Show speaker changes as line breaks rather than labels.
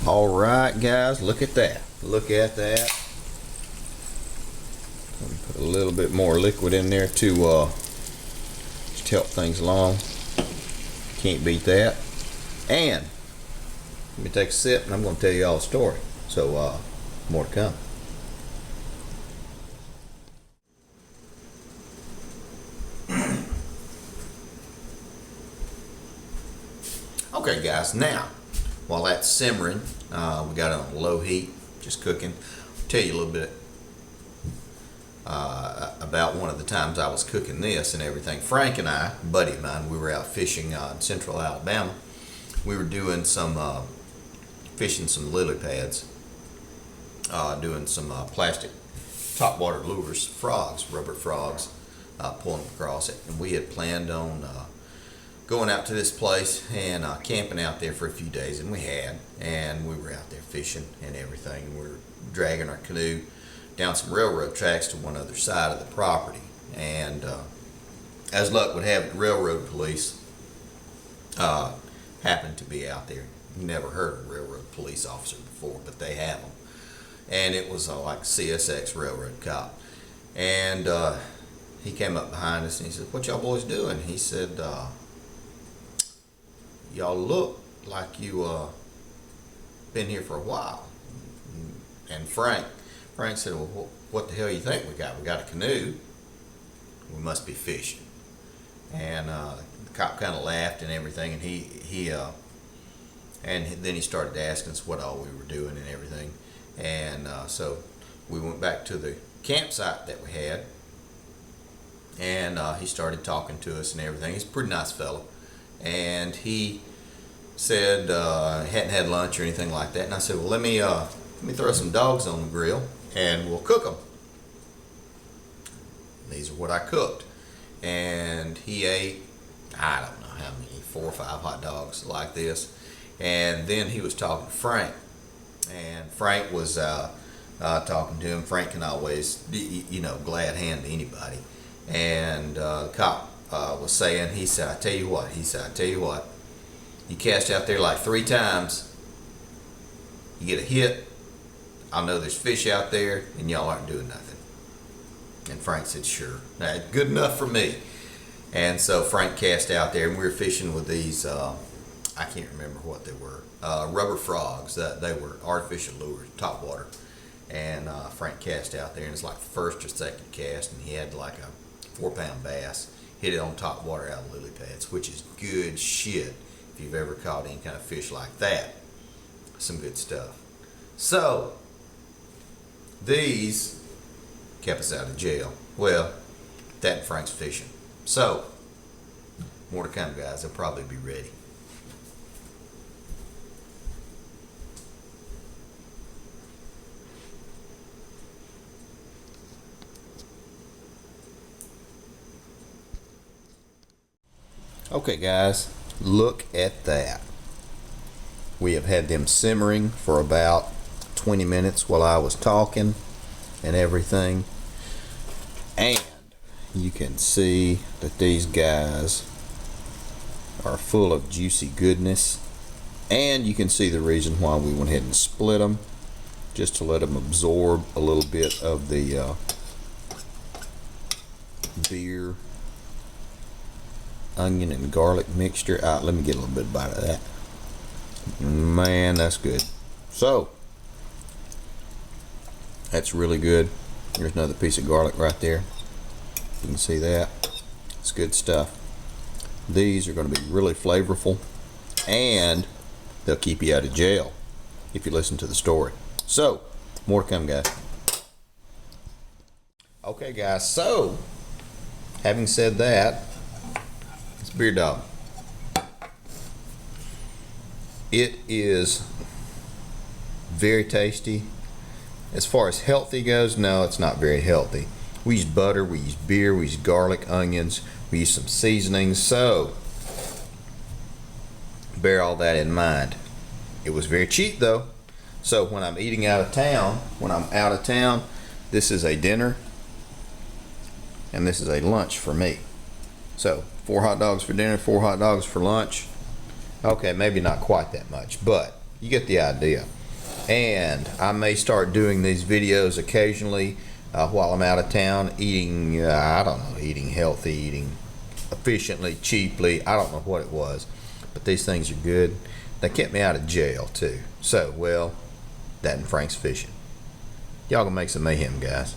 All right, guys, look at that. Look at that. Let me put a little bit more liquid in there to just help things along. Can't beat that. And let me take a sip, and I'm going to tell you all a story. So more to come. Okay, guys, now while that's simmering, we got it on low heat, just cooking. I'll tell you a little bit about one of the times I was cooking this and everything. Frank and I, a buddy of mine, we were out fishing in central Alabama. We were doing some fishing some lily pads, doing some plastic topwater lures, frogs, rubber frogs, pulling them across it. And we had planned on going out to this place and camping out there for a few days, and we were out there fishing and everything, and we were dragging our canoe down some railroad tracks to one other side of the property. And as luck would have it, the railroad police happened to be out there. Never heard of a railroad police officer before, but they have them. And it was like CSX railroad cop. And he came up behind us and he said, "What y'all boys doing?" He said, "Y'all look like you been here for a while." And Frank said, "Well, what the hell you think we got? We got a canoe. We must be fishing." And the cop kind of laughed and everything, and and then he started asking us what all we were doing and everything. And so we went back to the campsite that we had, and he started talking to us and everything. He's a pretty nice fellow. And he said hadn't had lunch or anything like that. And I said, "Well, let me throw some dogs on the grill and we'll cook them." These are what I cooked. And he ate, I don't know how many, 4 or 5 hot dogs like this. And then he was talking to Frank. And Frank was talking to him. Frank can always, glad hand to anybody. And the cop was saying, he said, I tell you what, you cast out there like 3 times, you get a hit, I'll know there's fish out there, and y'all aren't doing nothing. And Frank said, "Sure, that's good enough for me." And so Frank cast out there, and we were fishing with these, I can't remember what they were, rubber frogs. They were artificial lures, top water. And Frank cast out there, and it's like the first or second cast, and he had like a 4-pound bass. Hit it on top water out of lily pads, which is good shit if you've ever caught any kind of fish like that. Some good stuff. So these kept us out of jail. Well, that and Frank's fishing. So more to come, guys. They'll probably be ready. Okay, guys, look at that. We have had them simmering for about 20 minutes while I was talking and everything. And you can see that these guys are full of juicy goodness. And you can see the reason why we went ahead and split them, just to let them absorb a little bit of the beer, onion, and garlic mixture. Let me get a little bit of bite of that. Man, that's good. So that's really good. There's another piece of garlic right there. You can see that. It's good stuff. These are going to be really flavorful, and they'll keep you out of jail if you listen to the story. So more to come, guys. Okay, guys, so having said that, it's beer dog. It is very tasty. As far as healthy goes, no, it's not very healthy. We use butter, we use beer, we use garlic, onions, we use some seasonings, so bear all that in mind. It was very cheap though. So when I'm eating out of town, this is a dinner and this is a lunch for me. So 4 hot dogs for dinner, 4 hot dogs for lunch. Okay, maybe not quite that much, but you get the idea. And I may start doing these videos occasionally while I'm out of town, eating, I don't know, eating healthy, eating efficiently, cheaply. I don't know what it was, but these things are good. They kept me out of jail too. So, well, that and Frank's fishing. Y'all gonna make some mayhem, guys.